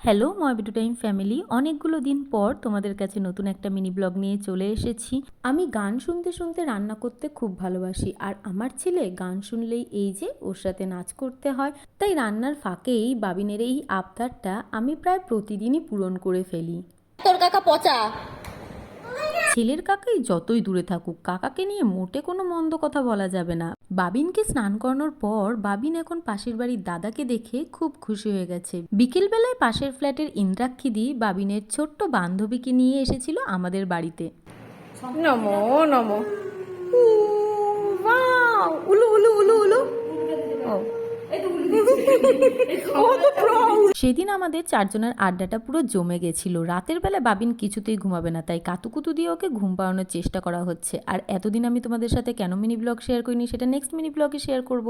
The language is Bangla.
হ্যালো ময়বিটু টাইম ফ্যামিলি, অনেকগুলো দিন পর তোমাদের কাছে নতুন একটা মিনি ব্লগ নিয়ে চলে এসেছি। আমি গান শুনতে শুনতে রান্না করতে খুব ভালোবাসি, আর আমার ছেলে গান শুনলেই এই যে ওর সাথে নাচ করতে হয়। তাই রান্নার ফাঁকেই বাবিনের এই আবদারটা আমি প্রায় প্রতিদিনই পূরণ করে ফেলি। তোর কাকা পচা। ছেলের কাকাই যতই দূরে থাকুক, কাকাকে নিয়ে মোটে কোনো মন্দ কথা বলা যাবে না। বাবিনকে স্নান করানোর পর বাবিন এখন পাশের বাড়ির দাদাকে দেখে খুব খুশি হয়ে গেছে। বিকেলবেলায় পাশের ফ্ল্যাটের ইন্দ্রাক্ষীদি বাবিনের ছোট্ট বান্ধবীকে নিয়ে এসেছিল আমাদের বাড়িতে। নমো নমো। উলু উলু উলু উলু। সেদিন আমাদের চারজনের আড্ডাটা পুরো জমে গেছিল। রাতের বেলা বাবিন কিছুতেই ঘুমাবে না, তাই কাতুকুতু দিয়ে ওকে ঘুম পাড়ানোর চেষ্টা করা হচ্ছে। আর এতদিন আমি তোমাদের সাথে কেন মিনি ব্লগ শেয়ার করিনি সেটা নেক্সট মিনি ব্লগে শেয়ার করব।